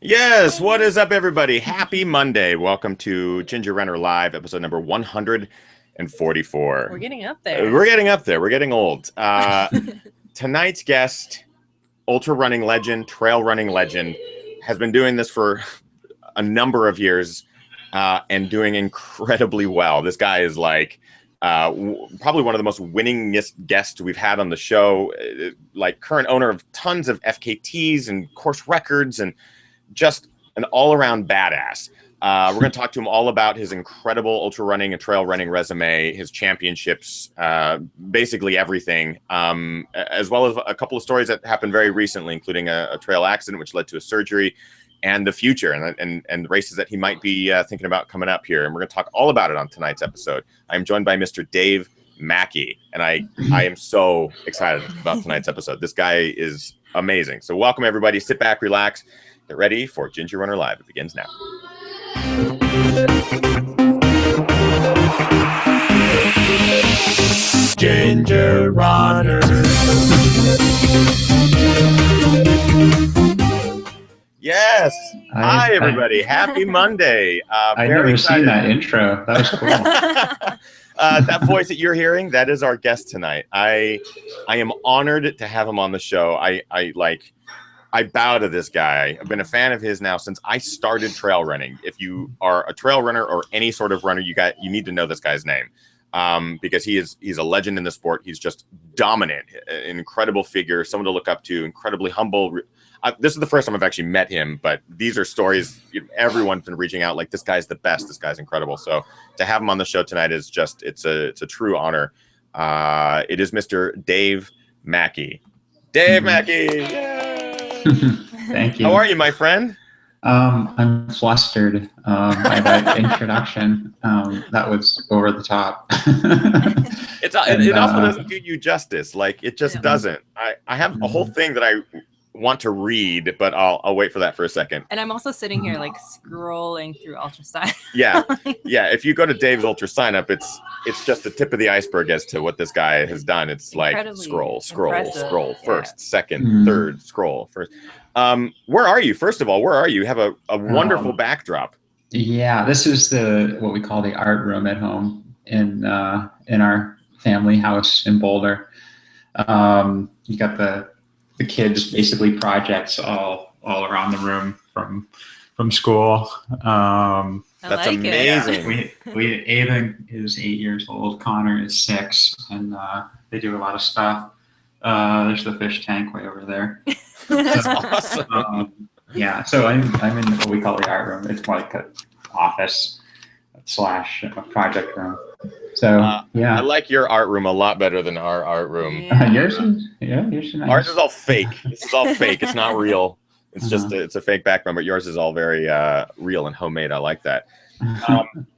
Yes, what is up, everybody? Happy Monday. Welcome to Ginger Runner Live, episode number 144. We're getting up there. We're getting up there. We're getting old. Tonight's guest, ultra running legend, trail running legend, has been doing this for a number of years and doing incredibly well. This guy is like probably one of the most winningest guests we've had on the show, like current owner of tons of FKTs and course records and just an all-around badass. We're going to talk to him all about his incredible ultra running and trail running resume, his championships, basically everything, as well as a couple of stories that happened very recently, including a trail accident which led to a surgery, and the future and the races that he might be thinking about coming up here. And we're going to talk all about it on tonight's episode. I'm joined by Mr. Dave Mackey, and I am so excited about tonight's episode. This guy is amazing. So welcome, everybody. Sit back, relax. Get ready for Ginger Runner Live. It begins now. Ginger Runner. Yes. Hi, everybody. Happy Monday. I've never seen that intro. That was cool. That voice that you're hearing, that is our guest tonight. I am honored to have him on the show. I bow to this guy. I've been a fan of his now since I started trail running. If you are a trail runner or any sort of runner, you need to know this guy's name, because he's a legend in the sport. He's just dominant, an incredible figure, someone to look up to, incredibly humble. This is the first time I've actually met him, but these are stories everyone's been reaching out like, this guy's the best. This guy's incredible. So to have him on the show tonight is just it's a true honor. It is Mr. Dave Mackey. Dave Mackey. Yay! Thank you. How are you, my friend? I'm flustered by that introduction. That was over the top. It also doesn't do you justice. Like, it just doesn't. I have a whole thing that I want to read, but I'll wait for that for a second. And I'm also sitting here like scrolling through Ultrasign. Yeah. If you go to Dave's Ultra Sign Up, it's just the tip of the iceberg as to what this guy has done. It's like scroll, first, second, third, scroll, first. Where are you? First of all, where are you? You have a wonderful backdrop. Yeah, this is what we call the art room at home in our family house in Boulder. You got the kids' basically projects all around the room from school. That's like amazing. We Ava is 8 years old, Connor is 6, and they do a lot of stuff. There's the fish tank way over there. That's awesome. Yeah, so I'm in what we call the art room. It's like an office / a project room. So yeah, I like your art room a lot better than our art room. Yours is nice. Ours is all fake. This is all fake. It's not real. It's just it's a fake background, but yours is all very real and homemade. I like that.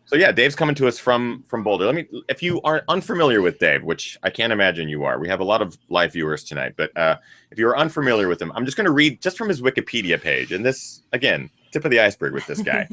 So yeah, Dave's coming to us from Boulder. If you are unfamiliar with Dave, which I can't imagine you are, we have a lot of live viewers tonight, but if you're unfamiliar with him, I'm just going to read just from his Wikipedia page. And this, again, tip of the iceberg with this guy.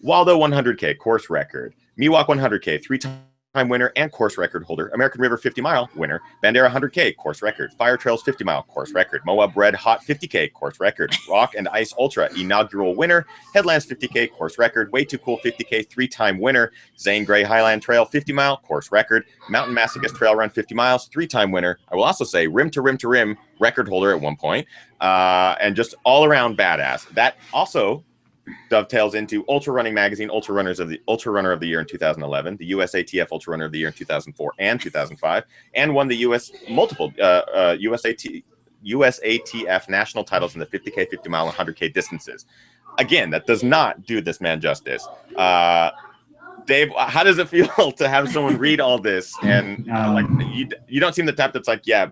Waldo 100K course record, Miwok 100K 3-time winner and course record holder, American River 50-mile winner, Bandera 100K course record, Fire Trails 50-mile course record, Moab Red Hot 50K course record, Rock and Ice Ultra inaugural winner, Headlands 50K course record, Way Too Cool 50K 3-time winner, Zane Gray Highland Trail 50-mile course record, Mountain Massacus Trail Run 50 miles 3-time winner. I will also say rim to rim to rim record holder at one point, and just all around badass. That also dovetails into Ultra Running Magazine Ultra Runner of the Year in 2011, the USATF Ultra Runner of the Year in 2004 and 2005, and won the USATF national titles in the 50K, 50 mile, and 100K distances. Again, that does not do this man justice. Dave, how does it feel to have someone read all this and like you don't seem the type that's like, yeah,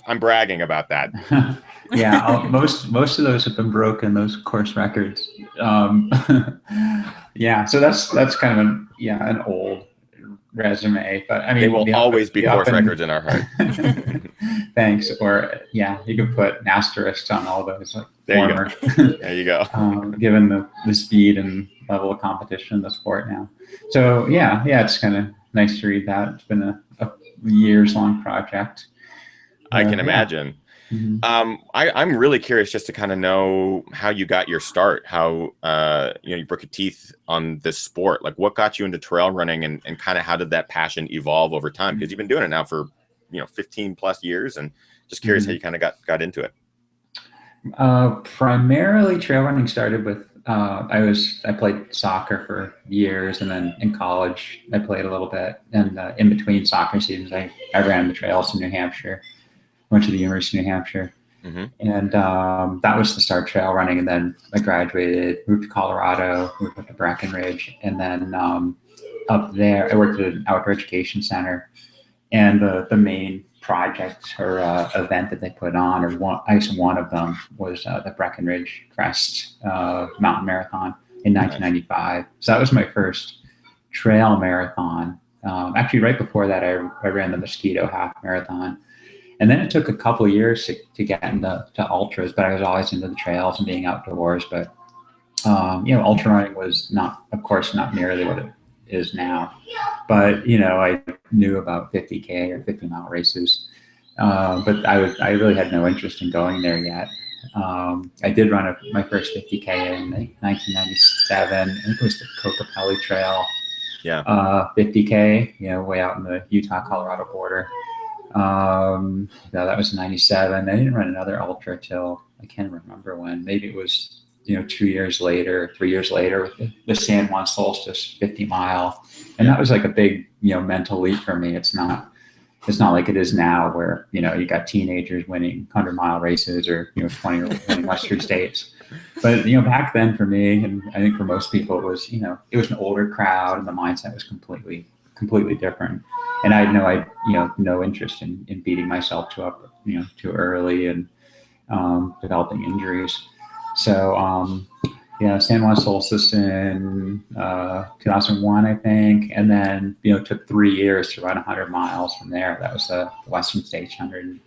I'm bragging about that. Yeah, most of those have been broken, those course records. Yeah, so that's kind of an old resume, but I mean, they will always be course records in our heart. Thanks. Or yeah, you could put an asterisk on all those. Like, there you go. There you go. Given the speed and level of competition in the sport now. So yeah, it's kind of nice to read that. It's been a years long project. I can imagine. I'm really curious just to kind of know how you got your start, how you broke your teeth on this sport. Like, what got you into trail running, and kind of how did that passion evolve over time? Because you've been doing it now for 15 plus years, and just curious how you kind of got into it. Primarily trail running started with I played soccer for years, and then in college I played a little bit, and in between soccer seasons I ran the trails in New Hampshire. Went to the University of New Hampshire, and that was the start trail running. And then I graduated, moved to Colorado, moved up to Breckenridge, and then up there I worked at an outdoor education center. And the main project or event that they put on, one of them was the Breckenridge Crest Mountain Marathon in 1995. So that was my first trail marathon. Actually, right before that, I ran the Mosquito Half Marathon. And then it took a couple of years to get into ultras, but I was always into the trails and being outdoors. But, ultra running was of course, not nearly what it is now. But, I knew about 50K or 50-mile races. But I really had no interest in going there yet. I did run my first 50K in 1997. I think it was the Kokopelli Trail. 50K, way out in the Utah-Colorado border. That was 97. I didn't run another ultra till I can't remember when. Maybe it was 2 years later, 3 years later, with the San Juan Solstice 50-mile, and that was like a big mental leap for me. It's not like it is now, where you got teenagers winning 100-mile races or 20-year-olds winning Western States. But back then for me, and I think for most people, it was it was an older crowd, and the mindset was completely different. And I had no interest in beating myself too early and developing injuries. So San Juan Solstice in 2001, I think, and then it took 3 years to run 100 miles from there. That was the Western States 100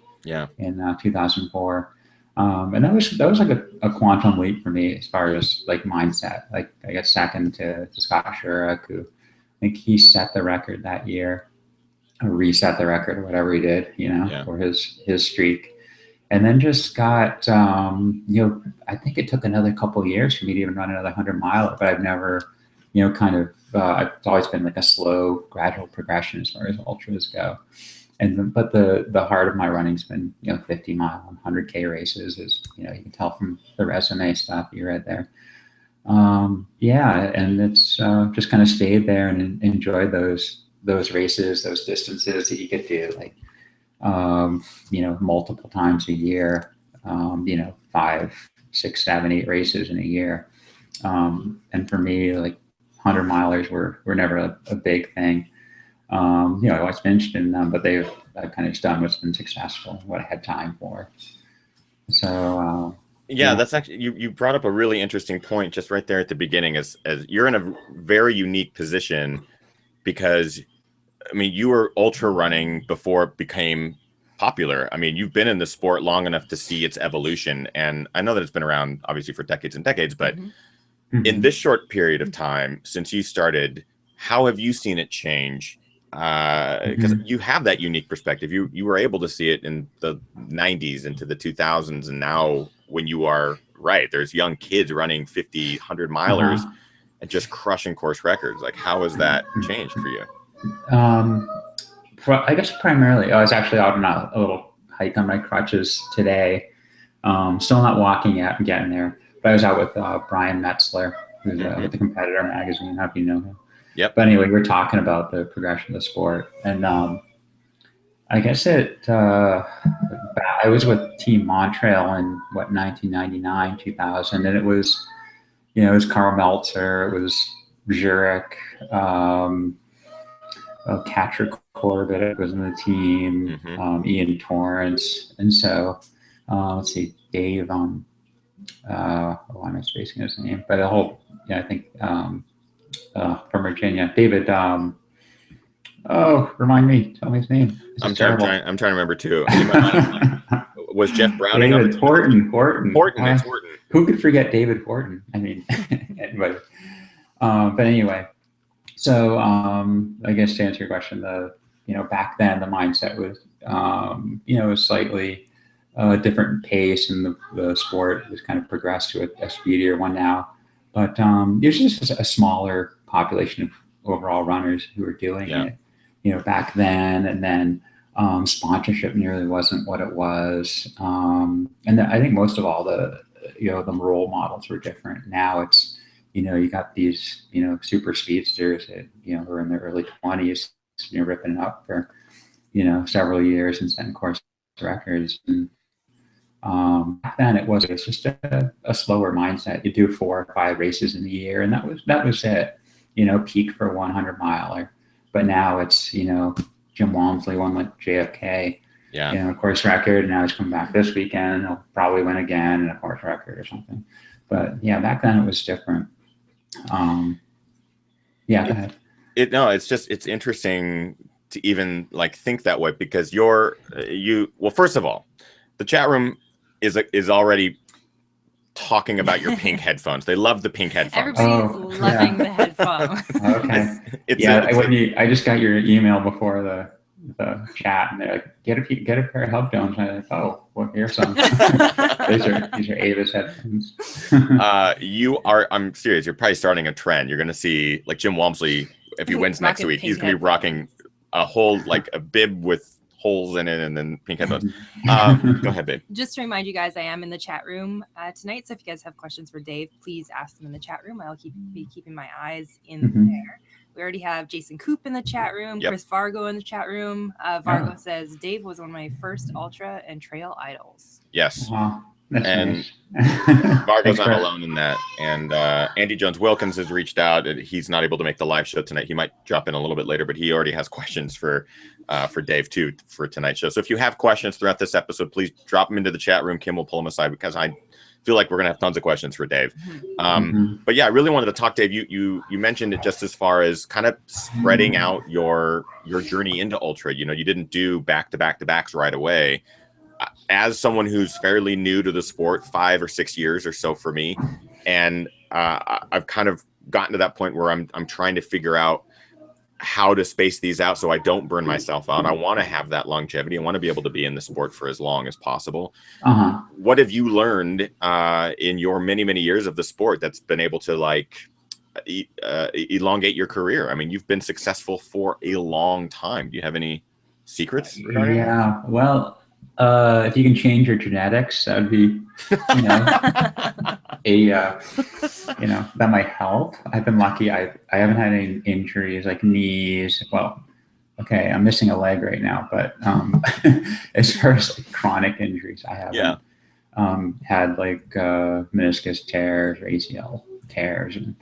in 2004. And that was like a quantum leap for me as far as like mindset. Like I got second to Scott Shurak, who I think he set the record that year, or reset the record, or whatever he did, for his streak. And then just got, I think it took another couple of years for me to even run another 100-miler, but I've never, I've always been like a slow, gradual progression as far as ultras go. But the heart of my running's been, 50-mile and 100K races, is, you can tell from the resume stuff you read there. And it's just kind of stayed there and enjoyed those races, those distances that you could do, like, multiple times a year, 5, 6, 7, 8 races in a year. And for me, like 100-milers were never a big thing. I always mentioned them, but I've kind of just done what's been successful, what I had time for. So, that's actually, you brought up a really interesting point just right there at the beginning, as you're in a very unique position, because you were ultra running before it became popular. You've been in the sport long enough to see its evolution, and I know that it's been around obviously for decades and decades, but in this short period of time since you started, how have you seen it change? Because you have that unique perspective. You were able to see it in the 90s into the 2000s, and now when you are there's young kids running 50, 100-milers and just crushing course records. Like, how has that changed for you? I guess primarily, I was actually out on a little hike on my crutches today. Still not walking yet, I'm getting there. But I was out with Brian Metzler, who's with the Competitor magazine. I don't know if you know him. Yep. But anyway, we were talking about the progression of the sport. And I guess I was with Team Montreal in, 1999, 2000. And it was, it was Carl Meltzer, it was Jurek, Katra Corbett was in the team, Ian Torrance. And so, let's see, Dave, am I spacing his name? But the whole, I think, from Virginia, David, remind me, tell me his name. I'm trying to remember too. Was Jeff Browning David on the Horton. It's Horton. Who could forget David Horton? Anybody. But anyway, so I guess to answer your question, back then the mindset was, was slightly a different pace, and the sport has kind of progressed to a speedier one now. But there's just a smaller population of overall runners who are doing it, back then. And then sponsorship nearly wasn't what it was. And I think most of all the role models were different. Now it's, you got these, super speedsters that, who are in their early 20s, ripping it up for, several years and setting course records. And back then it was just a slower mindset. You do 4 or 5 races in a year, and that was it, peak for 100 miler. But now it's, Jim Walmsley won with JFK, a course record, and now he's coming back this weekend. He'll probably win again in a course record or something. But yeah, back then it was different. Go ahead. It's interesting to even like think that way, because well, first of all, the chat room is already talking about your pink headphones. They love the pink headphones. Everybody's loving the headphones. Okay. I just got your email before the chat, and they're like, get a pair of headphones. And I'm like, oh, well, here's some. these are Avis headphones. I'm serious. You're probably starting a trend. You're going to see like Jim Walmsley, if he wins next week, he's going to be rocking a whole, like a bib with holes in it and then pink headphones. Go ahead, babe. Just to remind you guys, I am in the chat room tonight. So if you guys have questions for Dave, please ask them in the chat room. I'll be keeping my eyes in there. We already have Jason Coop in the chat room, Chris Vargo in the chat room. Vargo says, Dave was one of my first ultra and trail idols. Yes. That's and nice. Vargo's not alone in that. And Andy Jones Wilkins has reached out. He's not able to make the live show tonight. He might drop in a little bit later, but he already has questions for Dave too for tonight's show. So if you have questions throughout this episode, please drop them into the chat room. Kim will pull them aside, because I feel like we're gonna have tons of questions for Dave. But yeah, I really wanted to talk, Dave. You mentioned it just as far as kind of spreading out your journey into ultra. You didn't do back-to-backs right away. As someone who's fairly new to the sport, 5 or 6 years or so for me, and I've kind of gotten to that point where I'm trying to figure out how to space these out so I don't burn myself out. I want to have that longevity. I want to be able to be in the sport for as long as possible. What have you learned in your many years of the sport that's been able to like elongate your career? I mean, you've been successful for a long time. Do you have any secrets regarding that? Well, if you can change your genetics, that would be, that might help. I've been lucky. I haven't had any injuries like knees. Well, okay, I'm missing a leg right now, but as far as like chronic injuries, I haven't had like meniscus tears or ACL tears and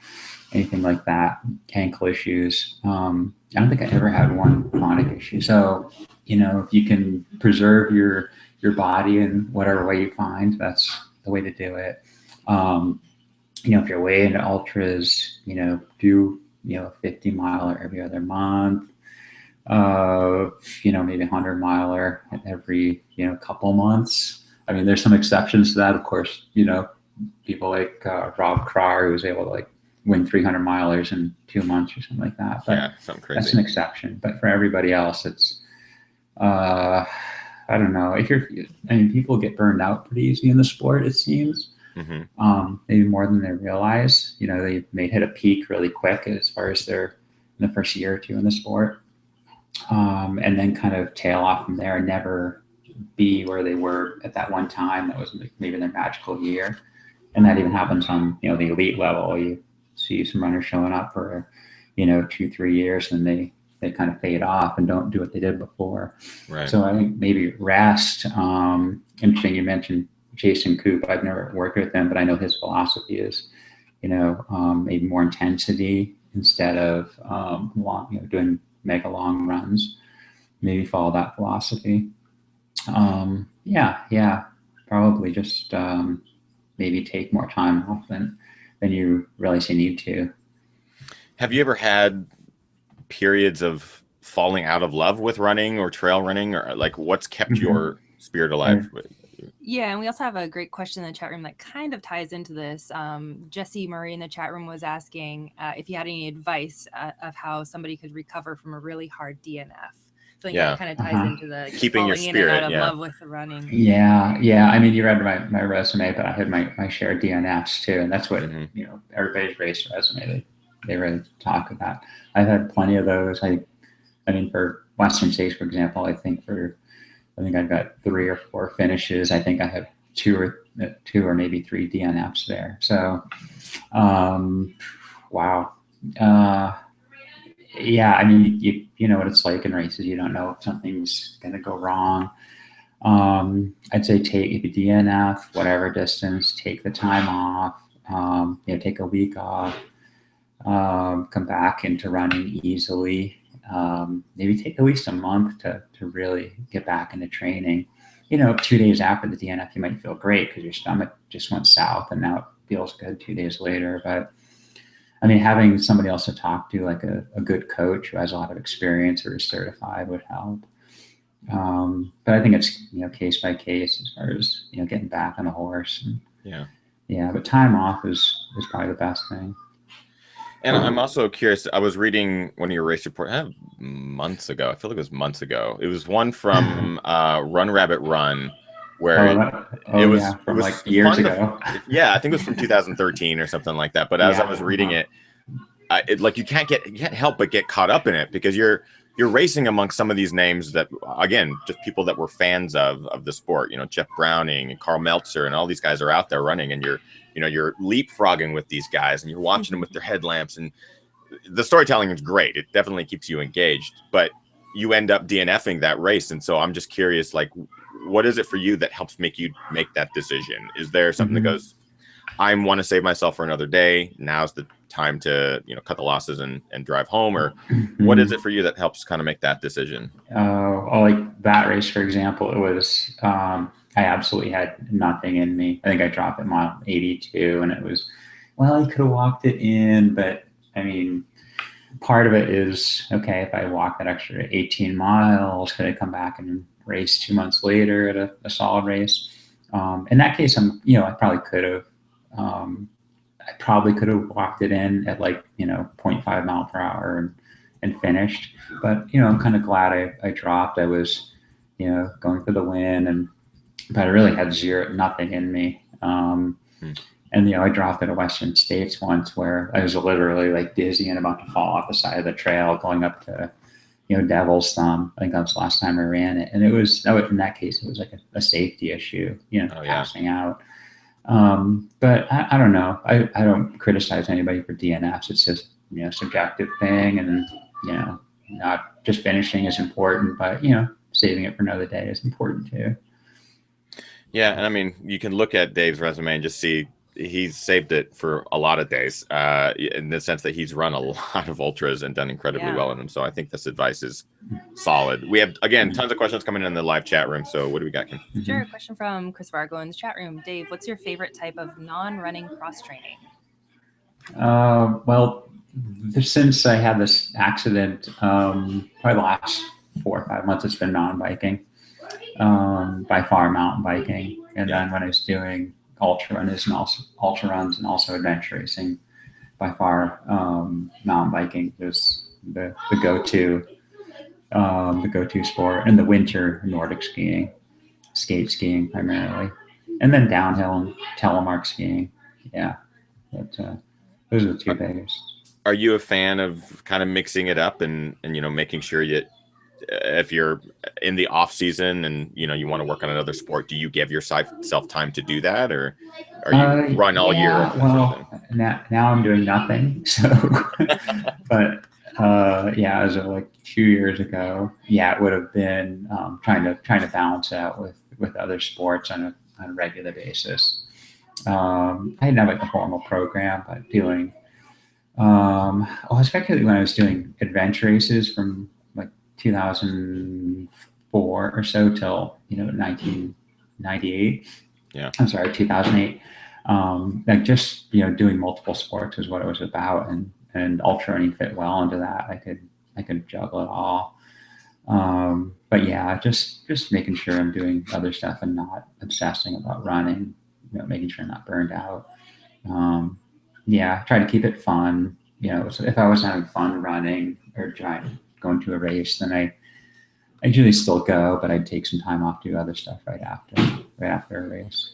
anything like that, ankle issues. I don't think I ever had one chronic issue. So, if you can preserve your body in whatever way you find, that's the way to do it. If you're way into ultras, do, 50 miler every other month, maybe 100 miler every, couple months. I mean, there's some exceptions to that, of course, people like Rob Krar, who was able to like win 300 milers in 2 months or something like that. But something crazy. That's an exception. But for everybody else, it's, I don't know. People get burned out pretty easy in the sport, it seems. Maybe more than they realize. They may hit a peak really quick as far as they're in the first year or two in the sport, and then kind of tail off from there and never be where they were at that one time. That was maybe their magical year. And that even happens on, the elite level. You see some runners showing up for, 2-3 years, and they kind of fade off and don't do what they did before. Right. So I think maybe rest. Interesting, you mentioned Jason Coop. I've never worked with him, but I know his philosophy is, maybe more intensity instead of doing mega long runs. Maybe follow that philosophy. Probably just maybe take more time off than you realize you need to. Have you ever had periods of falling out of love with running or trail running, or like what's kept your spirit alive? Yeah, and we also have a great question in the chat room that kind of ties into this. Jesse Murray in the chat room was asking if you had any advice of how somebody could recover from a really hard DNF. feel like that kind of ties into the keeping your falling spirit, in and out of love with the running. Yeah. I mean, you read my resume, but I had my share of DNFs too, and that's what everybody's race resume they really talk about. I've had plenty of those. I mean, for Western States, for example, I think I've got 3 or 4 finishes. I think I have 2 or maybe 3 DNFs there. So, wow. Yeah, I mean, you know what it's like in races. You don't know if something's going to go wrong. I'd say if you DNF, whatever distance, take the time off, take a week off, come back into running easily. Maybe take at least a month to really get back into training. 2 days after the DNF, you might feel great because your stomach just went south and now it feels good 2 days later. But I mean, having somebody else to talk to, like a good coach who has a lot of experience or is certified, would help. But I think it's, case by case as far as, getting back on the horse. And, but time off is probably the best thing. And I'm also curious, I was reading one of your race reports months ago. I feel like it was months ago. It was one from Run Rabbit Run, where it was like years ago. I think it was from 2013 or something like that. But as I was reading it, like you can't help but get caught up in it because you're racing amongst some of these names that, again, just people that were fans of the sport. Jeff Browning and Carl Meltzer and all these guys are out there running, and you're leapfrogging with these guys and you're watching them with their headlamps, and the storytelling is great. It definitely keeps you engaged, but you end up DNFing that race. And so I'm just curious, like, what is it for you that helps make you make that decision? Is there something that goes, I want to save myself for another day, now's the time to, cut the losses and drive home? Or what is it for you that helps kind of make that decision? Like that race, for example, it was, I absolutely had nothing in me. I think I dropped at mile 82 and it was, I could have walked it in, but I mean, part of it is, okay, if I walk that extra 18 miles, could I come back and race 2 months later at a solid race? In that case, I probably could have. I probably could have walked it in at 0.5 mile per hour and finished. But, I'm kind of glad I dropped. I was, going for the win, but I really had nothing in me. And, I dropped at a Western States once where I was literally dizzy and about to fall off the side of the trail going up to, Devil's Thumb. I think that was the last time I ran it. And in that case, it was like a safety issue, passing out. But I don't know. I don't criticize anybody for DNFs. It's just, subjective thing. And, not just finishing is important, but, saving it for another day is important too. Yeah. And I mean, you can look at Dave's resume and just see he's saved it for a lot of days, in the sense that he's run a lot of ultras and done incredibly well in them. So I think this advice is solid. We have, again, tons of questions coming in the live chat room. So what do we got, Kim? Sure. A question from Chris Fargo in the chat room. Dave, what's your favorite type of non-running cross training? Well, since I had this accident, probably the last 4 or 5 months, it's been non-biking, by far mountain biking. And then when I was doing ultraruns and also adventure racing, by far, mountain biking was the go-to sport. In the winter, Nordic skiing, skate skiing primarily, and then downhill and telemark skiing. Yeah, but those are the 2 biggest. Are you a fan of kind of mixing it up and making sure that if you're in the off season and you want to work on another sport, do you give yourself time to do that, or are you run all year? Well, now I'm doing nothing. So, but as of 2 years ago, it would have been trying to balance it out with other sports on a regular basis. I didn't have a formal program, but doing especially when I was doing adventure races from 2004 or so till 1998. I'm sorry, 2008. Just doing multiple sports is what it was about, and ultrarunning fit well into that. I could juggle it all. But just making sure I'm doing other stuff and not obsessing about running. Making sure I'm not burned out. Try to keep it fun. So if I was having fun running or going to a race, then I usually still go, but I'd take some time off to do other stuff right after a race.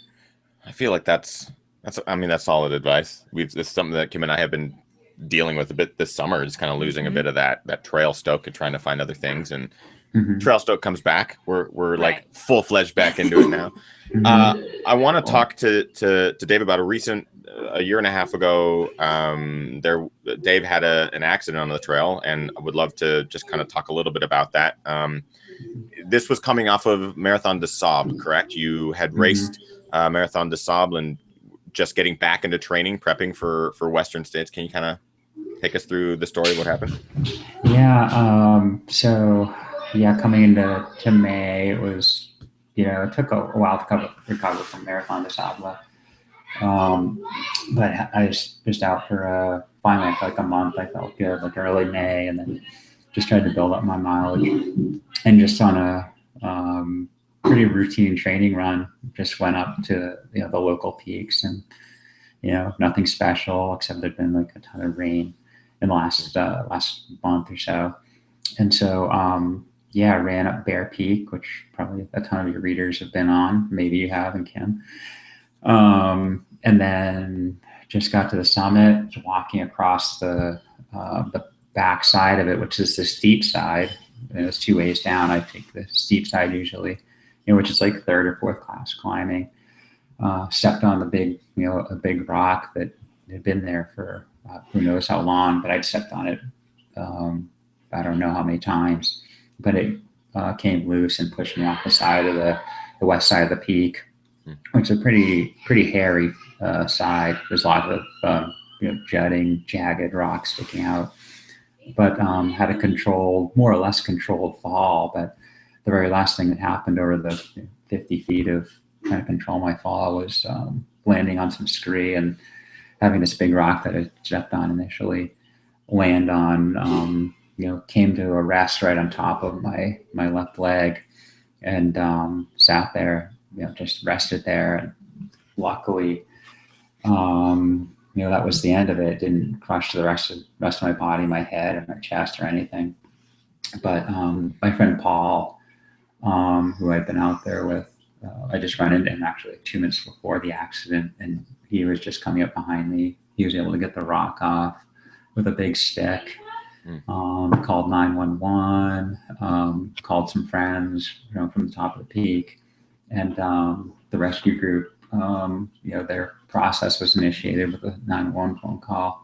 I feel like that's solid advice. It's something that Kim and I have been dealing with a bit this summer, is kind of losing a bit of that trail stoke and trying to find other things. And trail stoke comes back. We're like full-fledged back into it now. I want to talk to Dave about a year and a half ago. Dave had an accident on the trail, and I would love to just kind of talk a little bit about that. This was coming off of Marathon des Sables, correct? You had raced Marathon des Sables and just getting back into training, prepping for Western States. Can you kind of take us through the story of what happened? Yeah. So coming into May, it was, it took a while to recover from Marathon des Sables. But I was just out for finally for like a month. I felt good, like early May, and then just tried to build up my mileage, and just on a pretty routine training run, just went up to the local peaks, and nothing special except there'd been like a ton of rain in the last month or so. And so I ran up Bear Peak, which probably a ton of your readers have been on. Maybe you have, and Kim. And then just got to the summit, walking across the back side of it, which is the steep side. It's 2 ways down. I take the steep side usually, which is like third or fourth class climbing. Stepped on a big rock that had been there for who knows how long, but I'd stepped on it I don't know how many times, but it came loose and pushed me off the side of the west side of the peak, which is a pretty hairy side. There's lots of jutting, jagged rocks sticking out, but had a more or less controlled fall. But the very last thing that happened over the 50 feet of trying to control my fall was landing on some scree and having this big rock that I stepped on initially land on, came to a rest right on top of my left leg, and sat there, just rested there. And luckily, that was the end of it. It didn't crush the rest of my body, my head or my chest or anything. But my friend Paul, who I'd been out there with, I just ran into him actually 2 minutes before the accident, and he was just coming up behind me. He was able to get the rock off with a big stick. Called 911, called some friends from the top of the peak, and the rescue group, their process was initiated with a 911 phone call.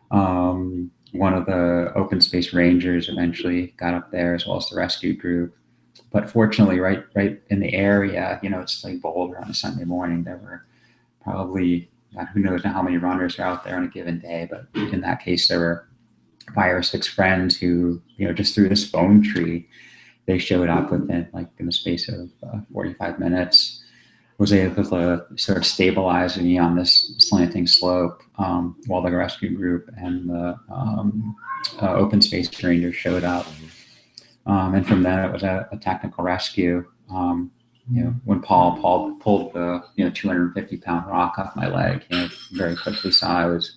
One of the open space rangers eventually got up there, as well as the rescue group. But fortunately, right in the area, it's like Boulder on a Sunday morning, there were probably, who knows how many runners are out there on a given day, but in that case, there were 5 or 6 friends who, just through this phone tree, they showed up within, like, in the space of 45 minutes, was able to sort of stabilize me on this slanting slope, while the rescue group and the open space rangers showed up. And from then it was a technical rescue. When Paul pulled the 250-pound rock off my leg, very quickly saw I was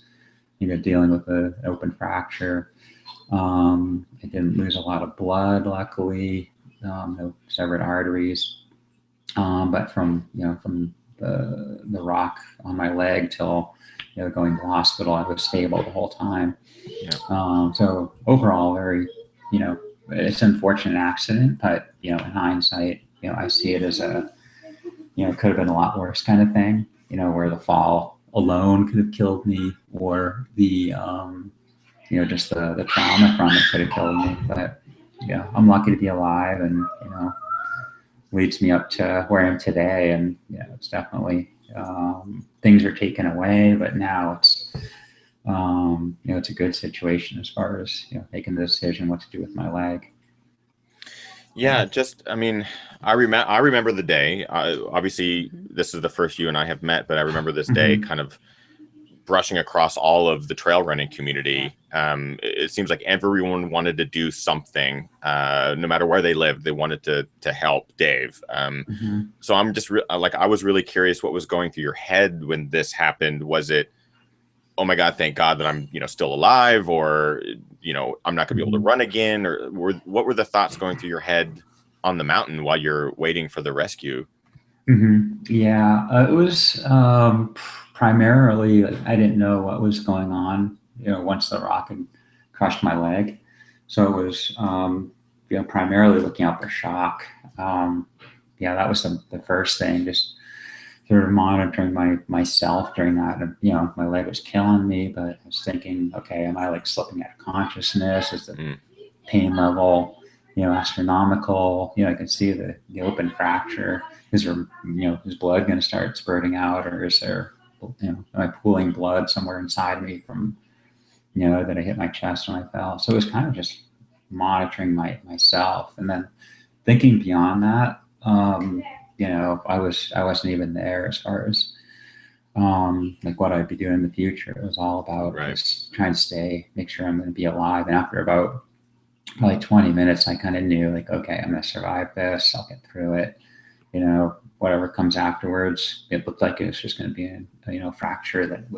dealing with an open fracture. I didn't lose a lot of blood, luckily, no severed arteries. But from the rock on my leg till going to the hospital, I was stable the whole time. So overall, very it's an unfortunate accident, but in hindsight, I see it as a could have been a lot worse kind of thing. Where the fall alone could have killed me, or the just the trauma from it could have killed me. But I'm lucky to be alive, and leads me up to where I am today. And it's definitely things are taken away, but now it's it's a good situation as far as making the decision what to do with my leg. Yeah, I remember the day. Obviously, this is the first you and I have met, but I remember this day kind of brushing across all of the trail running community. It seems like everyone wanted to do something, no matter where they lived. They wanted to help Dave. So I'm just I was really curious what was going through your head when this happened. Was it oh my God, thank God that I'm, still alive, or, I'm not gonna be able to run again? Or what were the thoughts going through your head on the mountain while you're waiting for the rescue? Yeah, it was primarily, like, I didn't know what was going on, once the rock had crushed my leg. So it was, primarily looking out for shock. That was the first thing, just sort of monitoring myself during that. And, my leg was killing me, but I was thinking, okay, am I like slipping out of consciousness? Is the pain level, astronomical? I can see the open fracture. Is there, is blood going to start spurting out, or is there, am I pooling blood somewhere inside me from, that I hit my chest when I fell? So it was kind of just monitoring myself, and then thinking beyond that. I wasn't even there as far as like what I'd be doing in the future. It was all about just trying to make sure I'm going to be alive. And after about probably 20 minutes, I kind of knew, like, okay, I'm going to survive this. I'll get through it. Whatever comes afterwards, it looked like it was just going to be a fracture that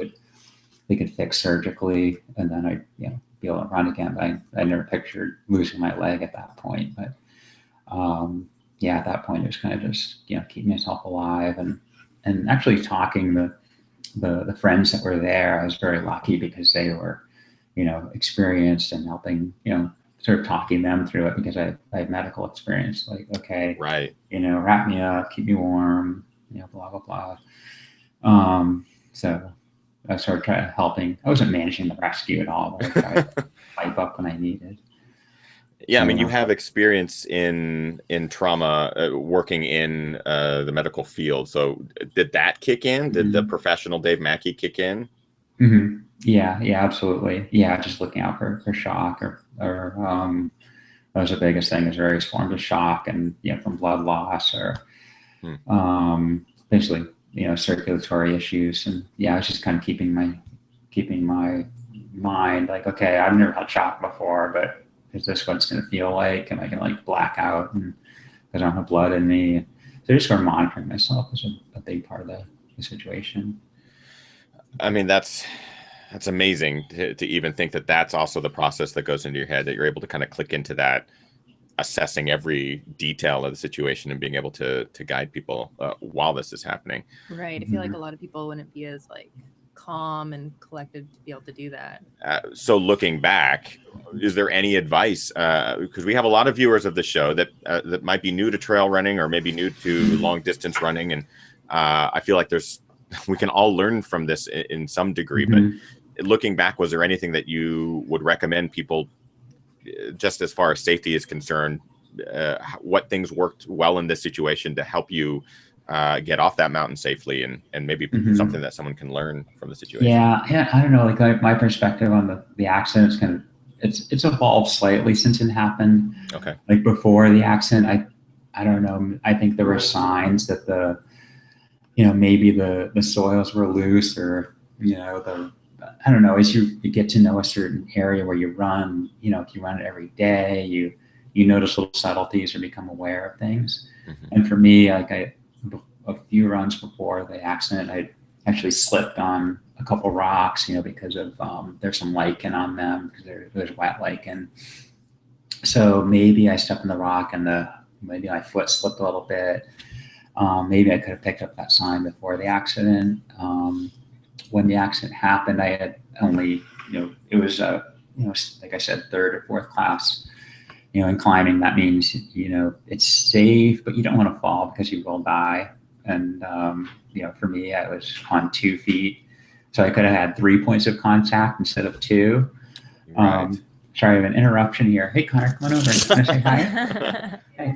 they could fix surgically, and then I'd be able to run again. But I never pictured losing my leg at that point. But at that point, it was kind of just keeping myself alive, and actually talking the friends that were there. I was very lucky because they were experienced and helping sort of talking them through it, because I had medical experience. Like, okay, wrap me up, keep me warm, blah blah blah. So I started helping. I wasn't managing the rescue at all, but I tried to pipe up when I needed. Yeah, I mean, you have experience in trauma, working in the medical field. So did that kick in? Did the professional Dave Mackey kick in? Yeah, absolutely. Yeah, just looking out for shock, or that was the biggest thing, is various forms of shock, and from blood loss, or basically circulatory issues. And I was just kind of keeping my mind like, okay, I've never had shock before, but is this what it's going to feel like? Am I going to like black out and I don't have blood in me? So just sort of monitoring myself was a big part of the situation. I mean, that's amazing to even think that that's also the process that goes into your head, that you're able to kind of click into that, assessing every detail of the situation and being able to guide people while this is happening. Right. I feel like a lot of people wouldn't be as like calm and collected to be able to do that. So looking back, is there any advice? Because we have a lot of viewers of the show that might be new to trail running, or maybe new to long distance running. And I feel like we can all learn from this in some degree, but looking back, was there anything that you would recommend people, just as far as safety is concerned, what things worked well in this situation to help you get off that mountain safely, and maybe something that someone can learn from the situation? Yeah, I don't know, like my perspective on the accident is it's evolved slightly since it happened. Okay. Like before the accident, I don't know, I think there were signs that maybe the soils were loose, or I don't know, as you get to know a certain area where you run, if you run it every day, you notice little subtleties or become aware of things. And for me, like a few runs before the accident, I actually slipped on a couple rocks, because of there's some lichen on them, because there's wet lichen. So maybe I stepped in the rock and maybe my foot slipped a little bit. Maybe I could have picked up that sign before the accident. When the accident happened, I had only, it was, like I said, third or fourth class, in climbing. That means, it's safe, but you don't want to fall because you will die. And, for me, I was on 2 feet. So I could have had 3 points of contact instead of 2. Right. Sorry, I have an interruption here. Hey, Connor, come on over. Can I say hi? Hey,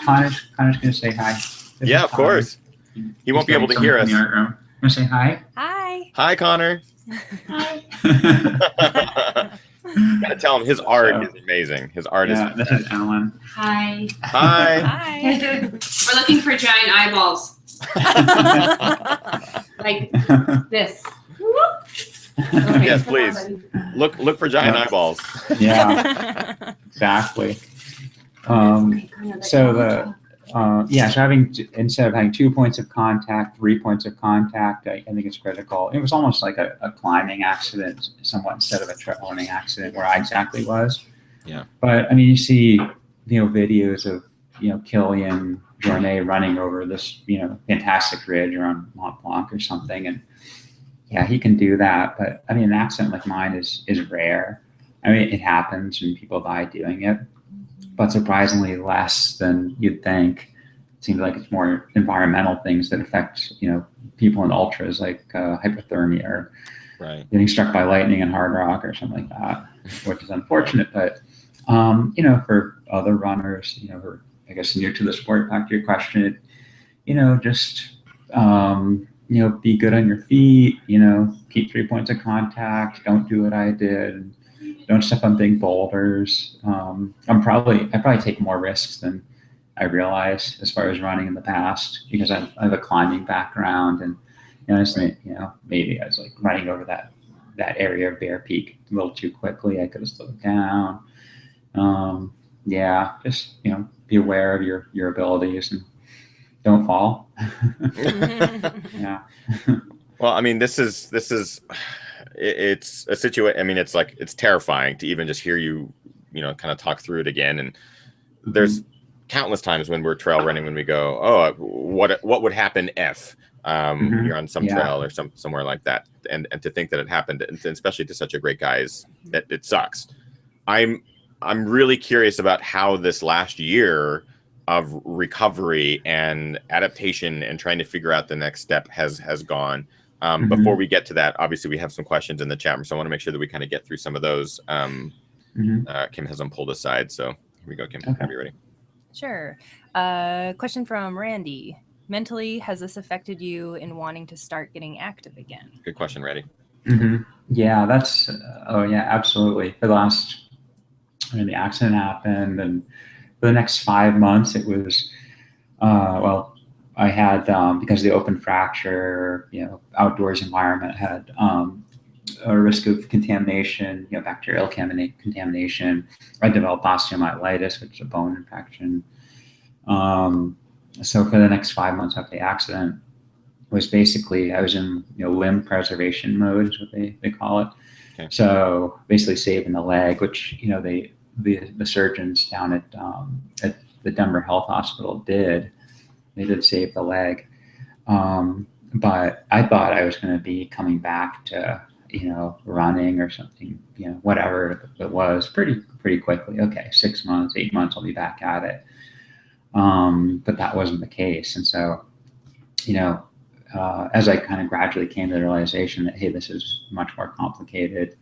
Connor's going to say hi. Yeah, of course. He won't be able to hear us. Want to say hi? Hi. Hi, Connor. Hi. Gotta tell him his art is amazing. His art is this is Alan. Hi. Hi. Hi. We're looking for giant eyeballs. Like this. Okay. Yes, please. Look for giant eyeballs. Yeah, exactly. So yeah, so having instead of having 2 points of contact, 3 points of contact, I think it's critical. It was almost like a climbing accident, somewhat instead of a trail running accident, where I exactly was. Yeah. But I mean, you see, videos of Killian Jornet running over this fantastic ridge around Mont Blanc or something, and yeah, he can do that. But I mean, an accident like mine is rare. I mean, it happens and people die doing it, but surprisingly less than you'd think. It seems like it's more environmental things that affect, people in ultras, like hypothermia or getting struck by lightning in hard rock or something like that, which is unfortunate. But, for other runners, who are, I guess, new to the sport, back to your question, just, be good on your feet, keep 3 points of contact, don't do what I did, don't step on big boulders. I probably take more risks than I realize as far as running in the past, because I have a climbing background, and maybe I was like running over that area of Bear Peak a little too quickly. I could have slowed down. Yeah, just be aware of your abilities and don't fall. Yeah. Well, I mean, it's a situation. I mean, it's terrifying to even just hear you, kind of talk through it again. And there's countless times when we're trail running, when we go, oh, what would happen if you're on some trail or somewhere like that, and to think that it happened, and especially to such a great guy, it sucks. I'm really curious about how this last year of recovery and adaptation and trying to figure out the next step has gone. Before we get to that, obviously we have some questions in the chat room, so I want to make sure that we kind of get through some of those. Kim has them pulled aside, so here we go, Kim. Okay. Are you ready? Sure. Question from Randy. Mentally, has this affected you in wanting to start getting active again? Good question, Randy. Yeah, that's absolutely. For the last, the accident happened, and for the next 5 months, it was I had because of the open fracture, outdoors environment had a risk of contamination, bacterial contamination. I developed osteomyelitis, which is a bone infection. So for the next 5 months after the accident, was basically I was in limb preservation mode, is what they call it. Okay. So basically saving the leg, which the surgeons down at the Denver Health Hospital did. They did save the leg, but I thought I was going to be coming back to running or something, whatever it was, pretty quickly. Okay, 6 months, 8 months, I'll be back at it. But that wasn't the case, and so as I kind of gradually came to the realization that, hey, this is much more complicated,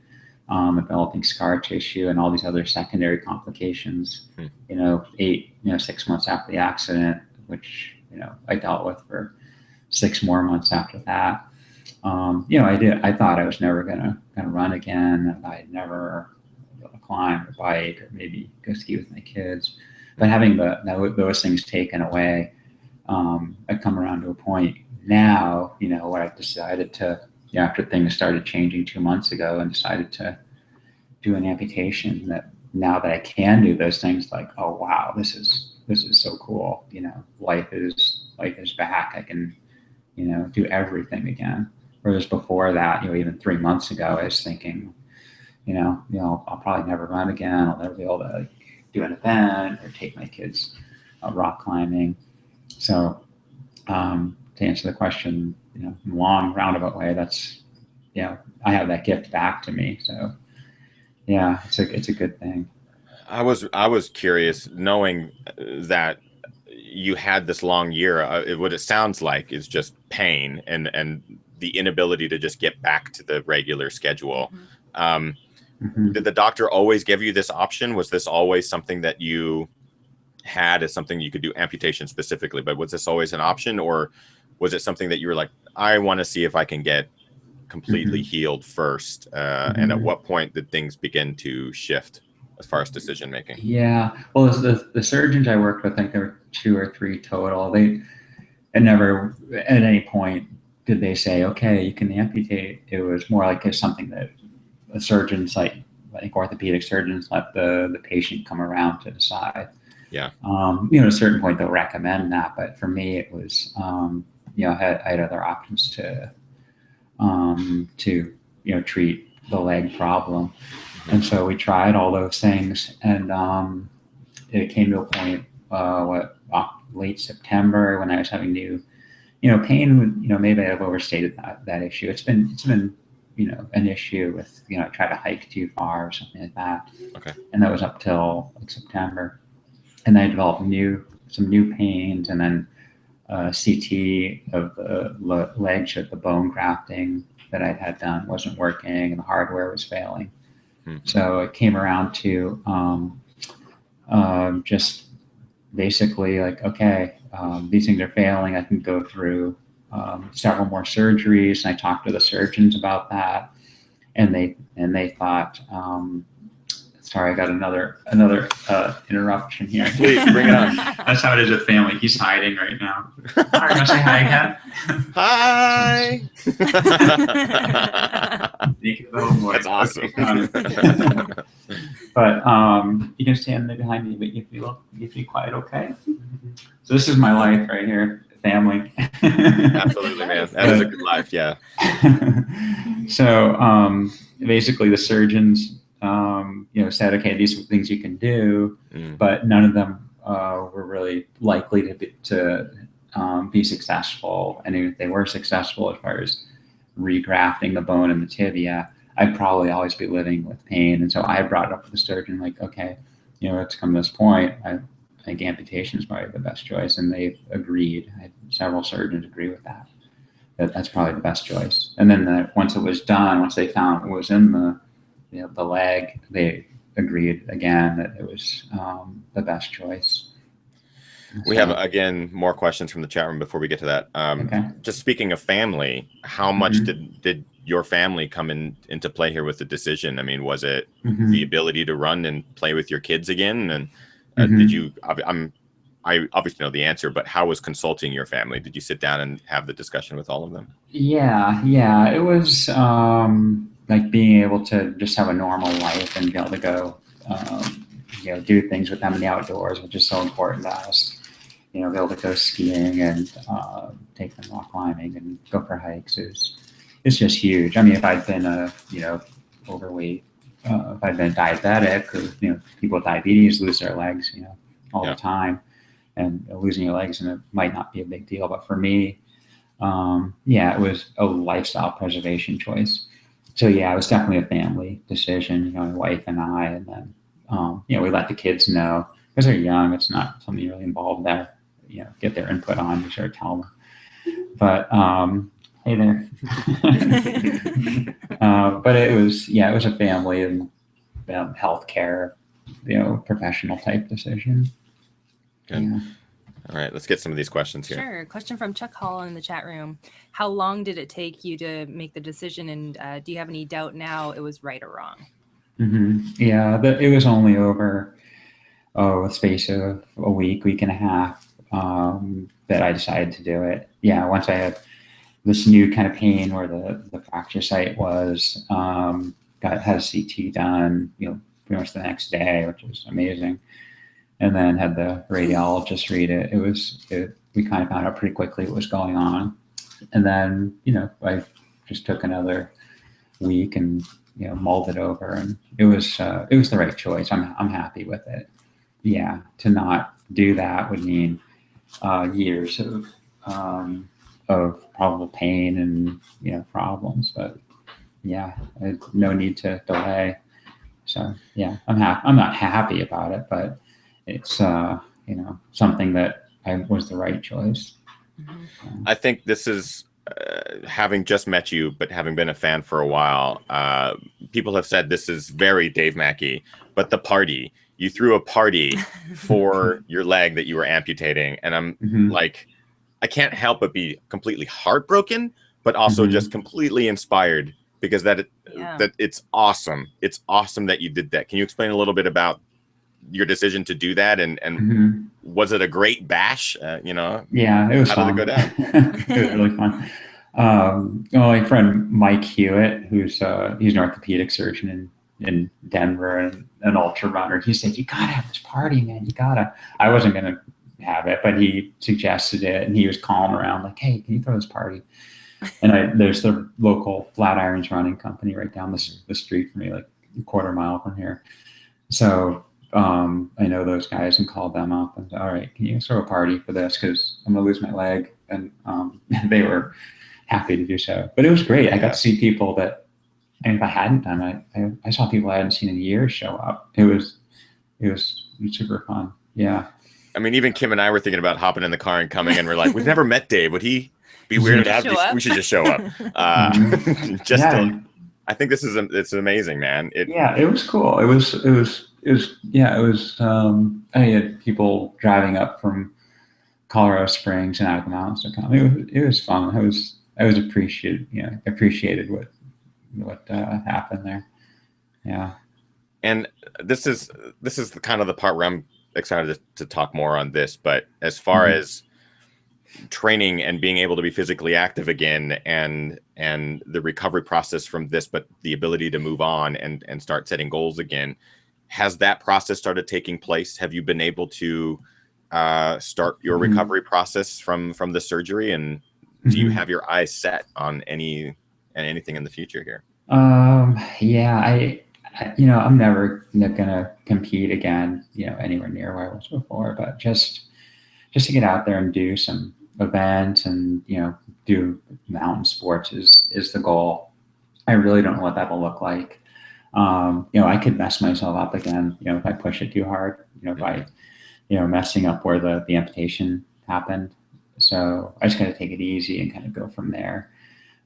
developing scar tissue and all these other secondary complications, 6 months after the accident, which, I dealt with for 6 more months after that. I thought I was never gonna run again. I'd never climb or bike or maybe go ski with my kids. But having those things taken away, I've come around to a point now, where I've decided to, after things started changing 2 months ago, and decided to do an amputation, that now that I can do those things, like, oh wow, this is so cool. Life is back. I can, do everything again. Whereas before that, even 3 months ago, I was thinking, I'll probably never run again. I'll never be able to do an event or take my kids rock climbing. So to answer the question, in a long roundabout way, that's, I have that gift back to me. So yeah, it's a good thing. I was curious, knowing that you had this long year. What it sounds like is just pain and the inability to just get back to the regular schedule. Did the doctor always give you this option? Was this always something that you had as something you could do, amputation specifically? But was this always an option, or was it something that you were like, I want to see if I can get completely healed first? And at what point did things begin to shift as far as decision making? Yeah, well, the surgeons I worked with, I think there were 2 or 3 total. They never at any point did they say, okay, you can amputate. It was more like it's something that the surgeons, like I think orthopedic surgeons, let the patient come around to decide. Yeah. At a certain point they'll recommend that, but for me it was, I had other options to treat the leg problem. And so we tried all those things, and it came to a point, late September, when I was having new, pain. Maybe I've overstated that issue. It's been an issue with, I tried to hike too far or something like that. Okay. And that was up till like September, and I developed some new pains, and then CT of the leg showed the bone grafting that I had done wasn't working, and the hardware was failing. So it came around to just basically like, okay, these things are failing. I can go through several more surgeries. And I talked to the surgeons about that, and they thought, sorry, I got another interruption here. Please bring it on. That's how it is with family. He's hiding right now. All right, want to say hi again? Hi. That's awesome. But you can stand there behind me, but if you quiet, okay? So this is my life right here, family. Absolutely, man. That is a good life, yeah. So basically the surgeons, said, okay, these are things you can do, but none of them were really likely to be successful. And if they were successful as far as regrafting the bone in the tibia, I'd probably always be living with pain. And so I brought it up to the surgeon, like, okay, it's come to this point. I think amputation is probably the best choice. And they agreed. I had several surgeons agree with that. That's probably the best choice. And then once it was done, once they found it was in the leg, they agreed again that it was the best choice. We have, again, more questions from the chat room before we get to that. Okay. Just speaking of family, how much did your family come into play here with the decision? I mean, was it the ability to run and play with your kids again? And did you, I obviously know the answer, but how was consulting your family? Did you sit down and have the discussion with all of them? Yeah. It was like being able to just have a normal life and be able to go, do things with them in the outdoors, which is so important to us. Be able to go skiing and take them rock climbing and go for hikes. It's just huge. I mean, if I'd been overweight, if I'd been diabetic, or people with diabetes lose their legs, all the time, and losing your legs, and it might not be a big deal. But for me, it was a lifestyle preservation choice. So it was definitely a family decision. My wife and I, and then we let the kids know because they're young. It's not something you really involve there. Get their input on. Be sure to tell them. But hey there. But it was a family and healthcare, professional type decision. Good. Yeah. All right, let's get some of these questions here. Sure. Question from Chuck Hall in the chat room. How long did it take you to make the decision, and do you have any doubt now it was right or wrong? Yeah, it was only over a space of a week and a half that I decided to do it. Yeah, once I had this new kind of pain where the fracture site was, had a CT done, pretty much the next day, which was amazing. And then had the radiologist read it. We kind of found out pretty quickly what was going on. And then, I just took another week and, mulled it over, and it was the right choice. I'm happy with it. Yeah. To not do that would mean years of probable pain and, problems, but I had no need to delay. So I'm not happy about it, but it's something that was the right choice. I think this is having just met you, but having been a fan for a while. People have said this is very Dave Mackey, but the party. You threw a party for your leg that you were amputating, and I'm like, I can't help but be completely heartbroken, but also just completely inspired because that it's awesome. It's awesome that you did that. Can you explain a little bit about your decision to do that, and was it a great bash? Yeah, it was fun. How did it go down? It was really fun. My friend Mike Hewitt, he's an orthopedic surgeon in Denver and an ultra runner. He said, "You gotta have this party, man. You gotta." I wasn't gonna have it, but he suggested it, and he was calling around like, "Hey, can you throw this party?" And there's the local Flatirons running company right down the street from me, like a quarter mile from here. So I know those guys and called them up and, "All right, can you throw a party for this? Because I'm gonna lose my leg." And they were happy to do so. But it was great. I got to see people that, and if I hadn't done it, I saw people I hadn't seen in years show up. It was super fun. Yeah. I mean, even Kim and I were thinking about hopping in the car and coming, and we're like, we've never met Dave. Would he be weird to have these? We should just show up. I think it's amazing, man. It was cool. It was I had people driving up from Colorado Springs and out of the mountains to come. It was fun. I was appreciated what happened there. Yeah. And this is kind of the part where I'm excited to talk more on this, but as far as training and being able to be physically active again and the recovery process from this, but the ability to move on and start setting goals again, has that process started taking place? Have you been able to start your recovery process from the surgery, and do you have your eyes set on anything in the future here? I'm never gonna compete again, anywhere near where I was before, but just to get out there and do some events and, do mountain sports is the goal. I really don't know what that will look like. I could mess myself up again, if I push it too hard, by, messing up where the amputation happened. So I just got to take it easy and kind of go from there.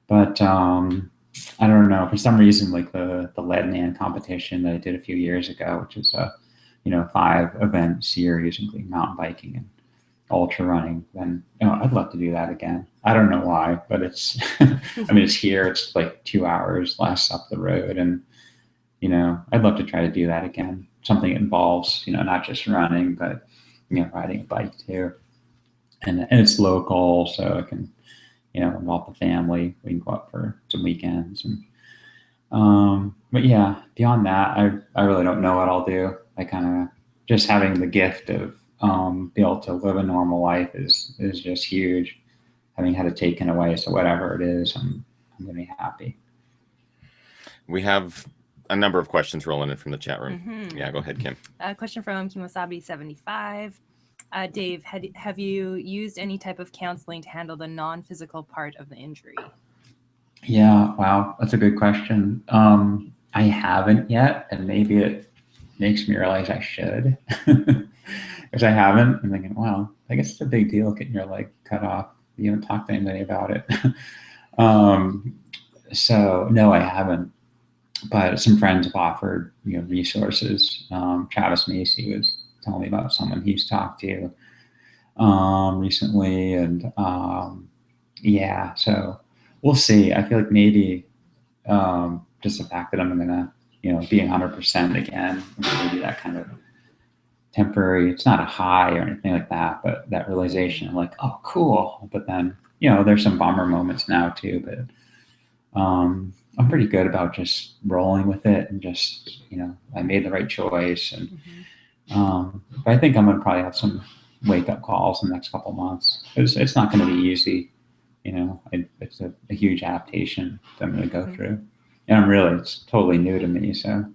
But I don't know, for some reason, like the lead man competition that I did a few years ago, which is a 5-event series, including mountain biking and ultra running, then I'd love to do that again. I don't know why, but it's it's here, it's like 2 hours less up the road, and I'd love to try to do that again. Something that involves not just running, but riding a bike too, and it's local, so I can involve the family. We can go up for some weekends, and but yeah, beyond that, I really don't know what I'll do. I kind of just having the gift of be able to live a normal life is just huge. Having had it taken away, so whatever it is, I'm gonna be happy. We have a number of questions rolling in from the chat room. Yeah, go ahead, Kim. A question from Kimosabi75. Dave, have you used any type of counseling to handle the non-physical part of the injury? Yeah, wow, that's a good question. I haven't yet, and maybe it makes me realize I should. Because I haven't. I'm thinking, wow, I guess it's a big deal getting your leg cut off. You haven't talked to anybody about it. So no, I haven't. But some friends have offered resources. Travis Macy was telling me about someone he's talked to recently, and yeah, so we'll see. I feel like maybe just the fact that I'm gonna be 100% again, maybe that kind of temporary, it's not a high or anything like that, but that realization of like, oh, cool. But then there's some bummer moments now too, but I'm pretty good about just rolling with it and just I made the right choice, and but I think I'm gonna probably have some wake up calls in the next couple months. It's not going to be easy, it's a huge adaptation that I'm going to go through, and it's totally new to me. So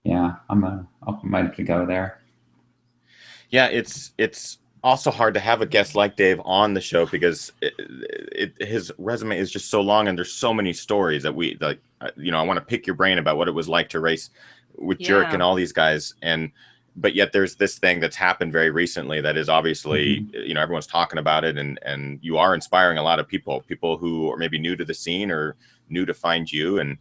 yeah, I might have to go there. Yeah, it's also hard to have a guest like Dave on the show because his resume is just so long, and there's so many stories that we like. I want to pick your brain about what it was like to race with Jerk and all these guys, but yet there's this thing that's happened very recently that is obviously everyone's talking about it, and you are inspiring a lot of people who are maybe new to the scene or new to find you, and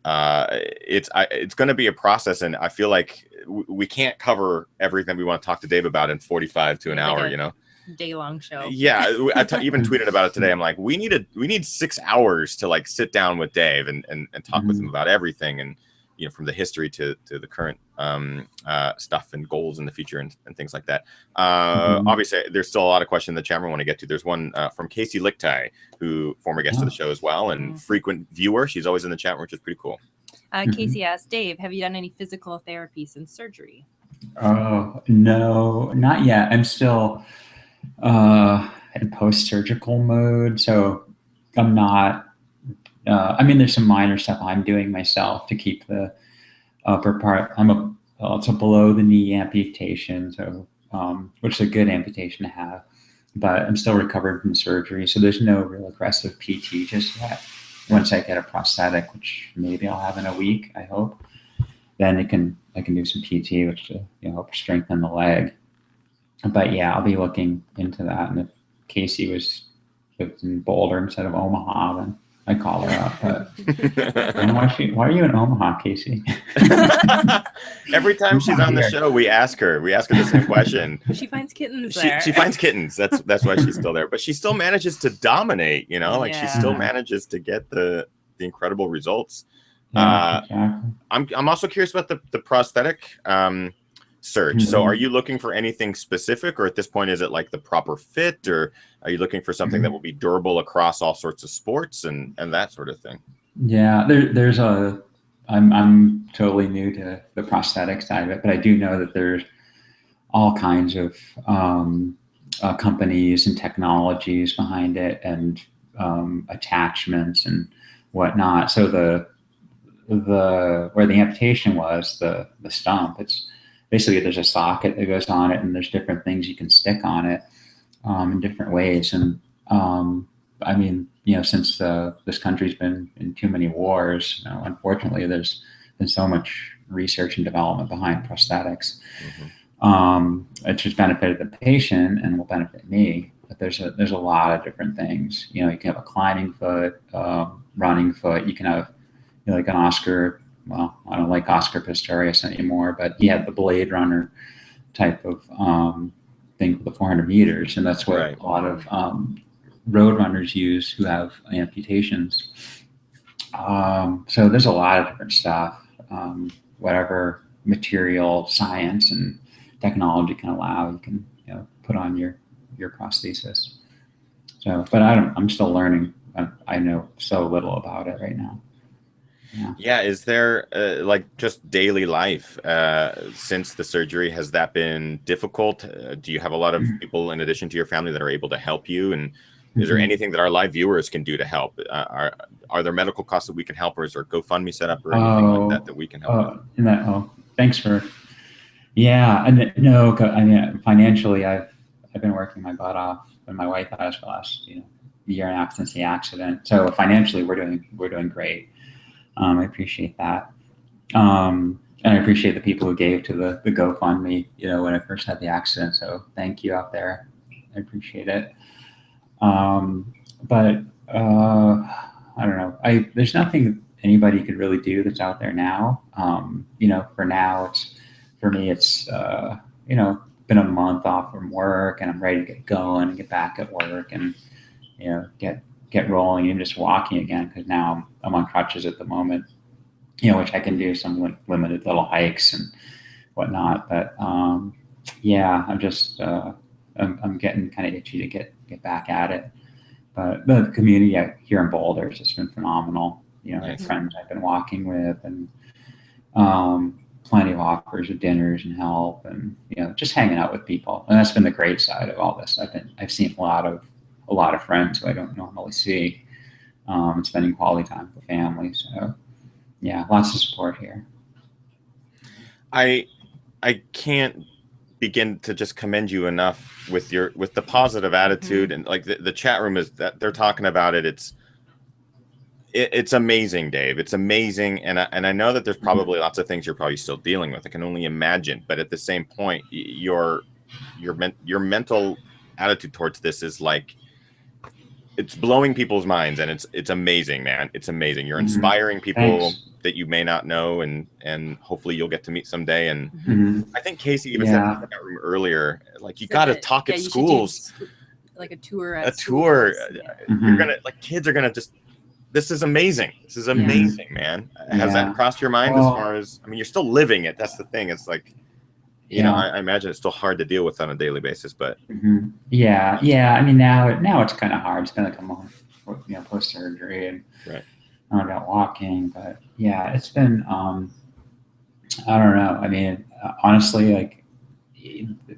it's going to be a process, and I feel like we can't cover everything we want to talk to Dave about in 45 to an hour, day-long show. Yeah, even tweeted about it today. I'm like, we need 6 hours to like sit down with Dave and talk with him about everything, and from the history to the current stuff and goals in the future and things like that. Obviously, there's still a lot of questions in the chat room I want to get to. There's one from Casey Lichtai, who former guest of the show as well and frequent viewer. She's always in the chat room, which is pretty cool. Casey asked, Dave, have you done any physical therapy since surgery? Oh, no, not yet. I'm still in post-surgical mode, so I'm not, I mean, there's some minor stuff I'm doing myself to keep the upper part. It's a below the knee amputation, so which is a good amputation to have, but I'm still recovered from surgery, so there's no real aggressive PT just yet. Once I get a prosthetic, which maybe I'll have in a week, I hope, then I can do some PT, which to help strengthen the leg. But yeah, I'll be looking into that. And if Casey lived in Boulder instead of Omaha, then I call her up. But why are you in Omaha, Casey? Every time she's on the show, we ask her the same question. She finds kittens there. She finds kittens. That's why she's still there. But she still manages to dominate. She still manages to get the incredible results. Yeah, exactly. I'm also curious about the prosthetic search. So are you looking for anything specific, or at this point is it like the proper fit, or are you looking for something that will be durable across all sorts of sports and that sort of thing? Yeah, I'm totally new to the prosthetic side of it, but I do know that there's all kinds of companies and technologies behind it, and attachments and whatnot. So where the amputation was, the stump, it's basically there's a socket that goes on it, and there's different things you can stick on it in different ways. And I mean, since this country's been in too many wars, unfortunately, there's been so much research and development behind prosthetics. It's just benefited the patient and will benefit me. But there's a lot of different things. You can have a climbing foot, running foot. You can have like an Oscar. Well, I don't like Oscar Pistorius anymore, but he had the Blade Runner type of thing for the 400 meters, and that's what a lot of road runners use who have amputations. So there's a lot of different stuff. Whatever material science and technology can allow, you can put on your prosthesis. So, but I'm still learning. I know so little about it right now. Yeah. Is there like just daily life since the surgery? Has that been difficult? Do you have a lot of people in addition to your family that are able to help you? And is there anything that our live viewers can do to help? Are there medical costs that we can help, or is there GoFundMe set up or anything like that we can help with? Thanks for. Yeah, and no, I mean financially, I've been working my butt off, and my wife has for the last year and a half since the accident. So financially, we're doing great. I appreciate that. And I appreciate the people who gave to the GoFundMe, when I first had the accident. So thank you out there. I appreciate it. But I don't know. There's nothing anybody could really do that's out there now. For now, for me, it's been a month off from work, and I'm ready to get going and get back at work and, get rolling and just walking again, because now I'm on crutches at the moment, which I can do some limited little hikes and whatnot. But yeah, I'm just I'm getting kind of itchy to get back at it. But the community here in Boulder has just been phenomenal. Friends I've been walking with, and plenty of offers of dinners and help, and just hanging out with people. And that's been the great side of all this. I've seen a lot of friends who I don't normally see, and spending quality time with family. So yeah, lots of support here. I can't begin to just commend you enough with the positive attitude, and like the chat room is that they're talking about it. It's amazing, Dave. It's amazing, and I know that there's probably lots of things you're probably still dealing with. I can only imagine, but at the same point, your mental attitude towards this is like, it's blowing people's minds, and it's amazing, man. It's amazing. You're inspiring people that you may not know, and hopefully you'll get to meet someday. And I think Casey even said in that room earlier, like, you got to talk at schools, like a tour. You're gonna, like, kids are gonna just. This is amazing. This is amazing, man. Has that crossed your mind as far as? I mean, you're still living it. That's the thing. It's like, I imagine it's still hard to deal with on a daily basis, but yeah. I mean, now it's kind of hard. It's gonna come on, post surgery, and about walking, but yeah, it's been, I don't know. I mean, honestly, like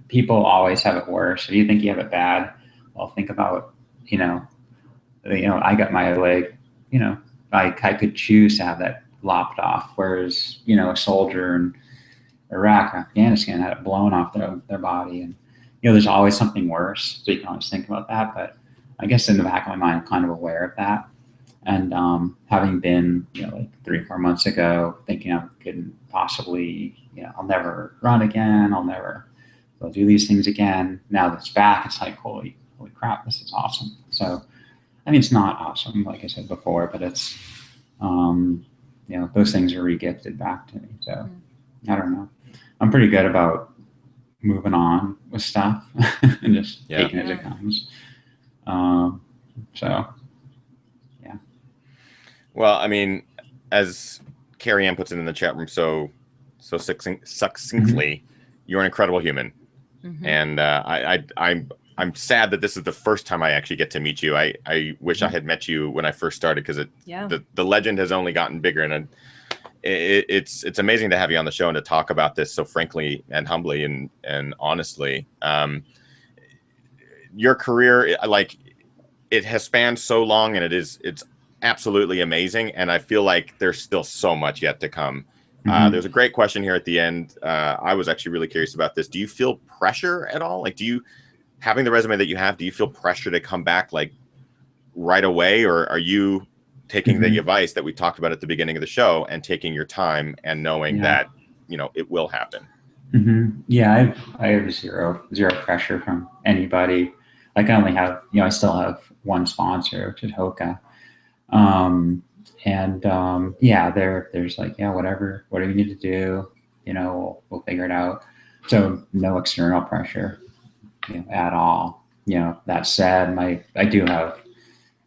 people always have it worse. If you think you have it bad, well, think about, I got my leg, I could choose to have that lopped off, whereas, a soldier in Iraq or Afghanistan had it blown off their body. And, there's always something worse. So you can always think about that. But I guess in the back of my mind, I'm kind of aware of that. And having been, like 3 or 4 months ago, thinking I couldn't possibly, I'll never run again. I'll do these things again. Now that it's back, it's like, holy crap, this is awesome. So, I mean, it's not awesome, like I said before, but it's, those things are re-gifted back to me. So I don't know. I'm pretty good about moving on with stuff and just taking it as it comes. So, yeah. Well, I mean, as Carrie Ann puts it in the chat room so succinctly, you're an incredible human. And I'm sad that this is the first time I actually get to meet you. I wish I had met you when I first started, because the legend has only gotten bigger, and it's amazing to have you on the show and to talk about this so frankly and humbly and honestly. Your career, like, it has spanned so long, and it's absolutely amazing. And I feel like there's still so much yet to come. There's a great question here at the end. I was actually really curious about this. Do you feel pressure at all? Like, having the resume that you have, do you feel pressure to come back like right away, or are you taking the advice that we talked about at the beginning of the show and taking your time and knowing that, it will happen? Yeah, I have zero pressure from anybody. Like, I only have, I still have one sponsor, which is Hoka. There's like, whatever you need to do, we'll figure it out. So no external pressure, at all. That said, I do have,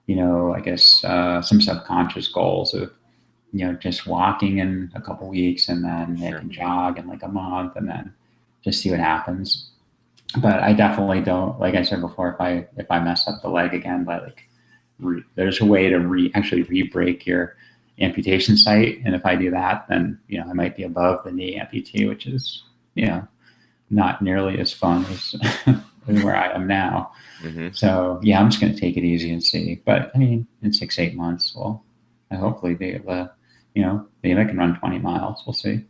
I guess, some subconscious goals of, just walking in a couple weeks, and then I can jog in like a month, and then just see what happens. But I definitely don't, like I said before, if I mess up the leg again, but there's a way to re-break your amputation site. And if I do that, then, I might be above the knee amputee, which is, not nearly as fun as where I am now. So yeah, I'm just going to take it easy and see. But I mean, in 6-8 months, I hopefully be able to, maybe I can run 20 miles. We'll see.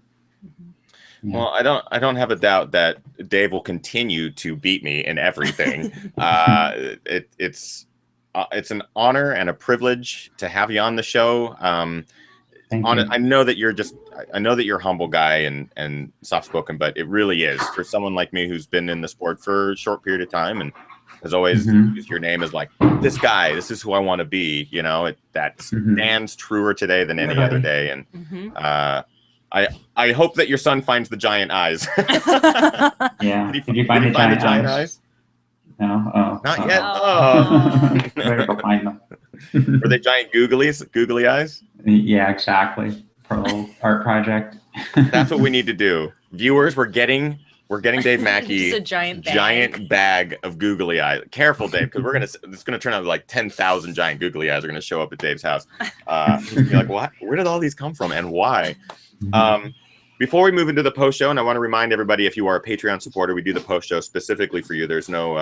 Yeah. Well, I don't have a doubt that Dave will continue to beat me in everything. It's an honor and a privilege to have you on the show. I know that you're a humble guy and soft-spoken, but it really is, for someone like me who's been in the sport for a short period of time and has always used your name as like, this guy, this is who I want to be. That stands truer today than any other day. And I hope that your son finds the giant eyes. Yeah. Did you find the giant eyes? No. Oh, not yet. Better go find them. Were they giant googly eyes? Yeah, exactly. For a little art project. That's what we need to do. Viewers, we're getting Dave Mackey just a giant bag of googly eyes. Careful, Dave, because it's gonna turn out like 10,000 giant googly eyes are gonna show up at Dave's house. You're like, what? Where did all these come from, and why? Before we move into the post show, and I want to remind everybody, if you are a Patreon supporter, we do the post show specifically for you. There's no,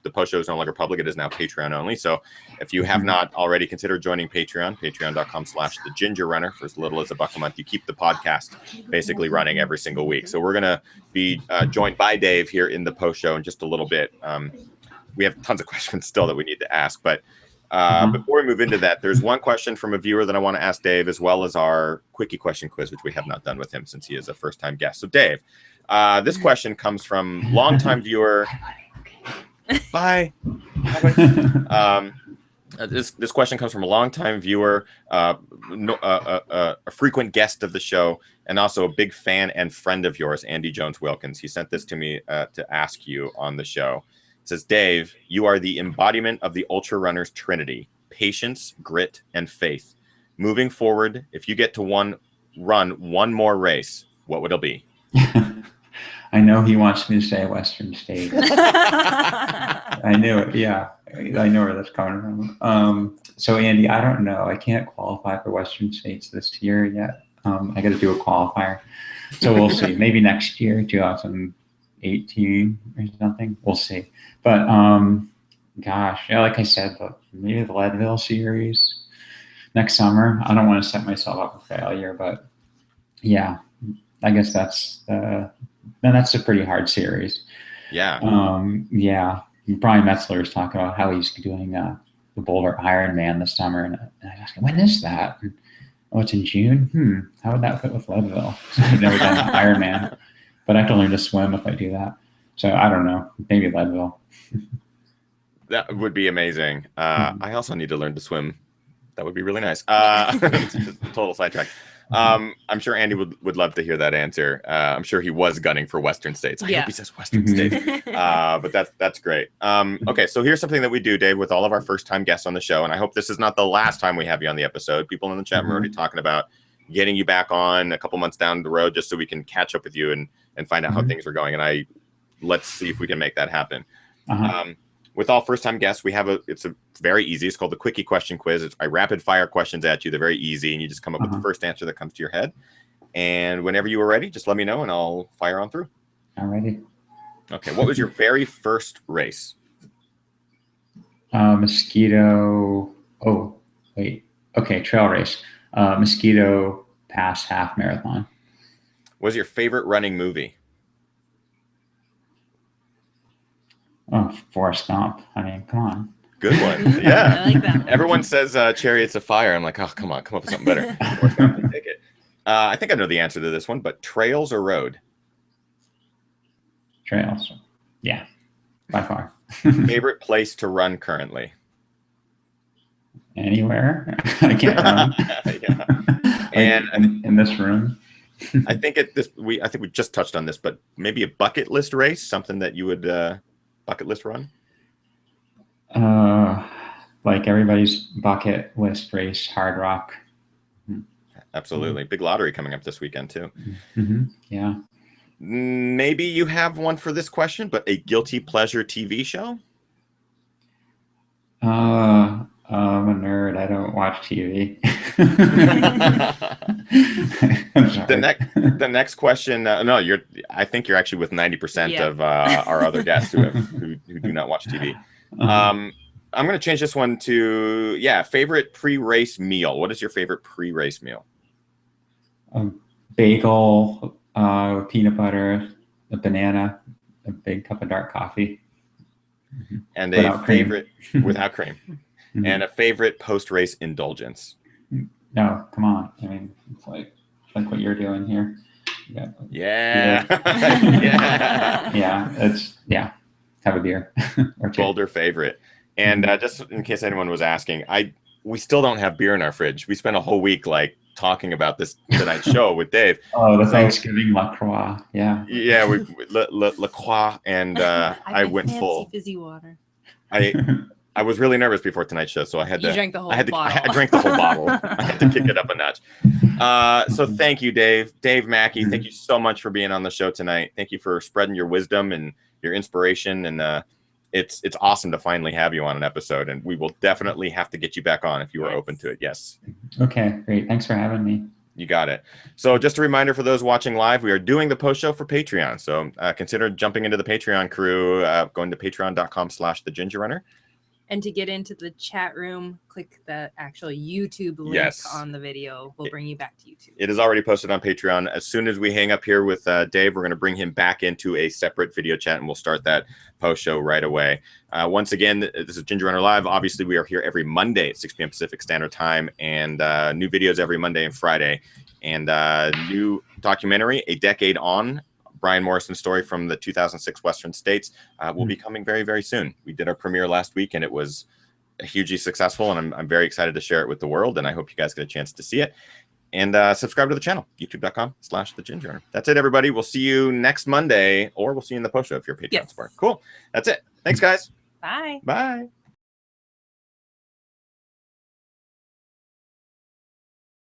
the post show is no longer public. It is now Patreon only. So if you have not already considered joining Patreon, patreon.com/thegingerrunner, for as little as $1 a month, you keep the podcast basically running every single week. So we're going to be joined by Dave here in the post show in just a little bit. We have tons of questions still that we need to ask, but before we move into that, there's one question from a viewer that I want to ask Dave, as well as our quickie question quiz, which we have not done with him since he is a first-time guest. So Dave, this question comes from longtime viewer. Bye. This question comes from a longtime viewer, a frequent guest of the show, and also a big fan and friend of yours, Andy Jones Wilkins. He sent this to me to ask you on the show. It says, Dave, you are the embodiment of the ultra runner's trinity: patience, grit, and faith. Moving forward, if you get to run one more race, what would it be? I know he wants me to say Western States. I knew it. Yeah. I know where that's coming from. So Andy, I don't know. I can't qualify for Western States this year yet. I got to do a qualifier. So we'll see. Maybe next year, 2018 or something. We'll see. But gosh, yeah, like I said, maybe the Leadville series next summer. I don't want to set myself up for failure, but yeah, I guess that's a pretty hard series. Yeah. Yeah. Brian Metzler was talking about how he's doing the Boulder Ironman this summer, and I was asking, when is that? And, oh, it's in June. How would that fit with Leadville? I've never done an Ironman, but I have to learn to swim if I do that. So I don't know. Maybe Leadville. That would be amazing. I also need to learn to swim. That would be really nice. Total sidetrack. I'm sure Andy would love to hear that answer. I'm sure he was gunning for Western States. I hope he says Western States. But that's great. Okay, so here's something that we do, Dave, with all of our first-time guests on the show, and I hope this is not the last time we have you on the episode. People in the chat room are already talking about getting you back on a couple months down the road just so we can catch up with you and find out how things are going. And let's see if we can make that happen. With all first-time guests, it's very easy. It's called the Quickie Question Quiz. I rapid-fire questions at you. They're very easy, and you just come up with the first answer that comes to your head. And whenever you are ready, just let me know, and I'll fire on through. All righty. Okay. What was your very first race? Mosquito. Oh, wait. Okay, trail race. Mosquito Pass half marathon. What was your favorite running movie? Oh, Forrest Gump. I mean, come on. Good one. Yeah. I like that one. Everyone says Chariots of Fire. I'm like, oh, come on, come up with something better. Forrest Gump, take it. I think I know the answer to this one, but trails or road? Trails. Yeah, by far. Favorite place to run currently? Anywhere. I can't run. Yeah. And in this room. I think we just touched on this, but maybe a bucket list race, something that you would bucket list run? Like everybody's bucket list race, Hard Rock. Absolutely. Big lottery coming up this weekend too. Yeah. Maybe you have one for this question, but a guilty pleasure TV show? I'm a nerd. I don't watch TV. The next question. No, I think you're actually with 90% of our other guests who do not watch TV. I'm going to change this one to favorite pre-race meal. What is your favorite pre-race meal? Bagel, peanut butter, a banana, a big cup of dark coffee, and without favorite without cream. And a favorite post-race indulgence. No, come on. I mean, it's like what you're doing here. Yeah. Have a beer or two. Boulder favorite. And just in case anyone was asking, we still don't have beer in our fridge. We spent a whole week talking about this tonight's show with Dave. Oh, the Thanksgiving La Croix. Yeah. Yeah, La Croix, and I went full. Fizzy water. I was really nervous before tonight's show, so I had to. You drank the whole bottle. I drank the whole bottle. I had to kick it up a notch. So thank you, Dave. Dave Mackey, thank you so much for being on the show tonight. Thank you for spreading your wisdom and your inspiration, and it's awesome to finally have you on an episode. And we will definitely have to get you back on if you are open to it. Yes. Okay, great. Thanks for having me. You got it. So just a reminder for those watching live, we are doing the post show for Patreon. So consider jumping into the Patreon crew, going to patreon.com/thegingerrunner. And to get into the chat room, click the actual YouTube link on the video. We'll bring you back to YouTube. It is already posted on Patreon. As soon as we hang up here with Dave, we're going to bring him back into a separate video chat, and we'll start that post show right away. Once again, this is Ginger Runner Live. Obviously, we are here every Monday at 6 p.m. Pacific Standard Time, and new videos every Monday and Friday. And new documentary, A Decade On, Brian Morrison's story from the 2006 Western States, will be coming very, very soon. We did our premiere last week, and it was hugely successful, and I'm very excited to share it with the world, and I hope you guys get a chance to see it. And subscribe to the channel, youtube.com/thegingerrunner. That's it, everybody. We'll see you next Monday, or we'll see you in the post show if you're a Patreon supporter. Cool. That's it. Thanks, guys. Bye. Bye.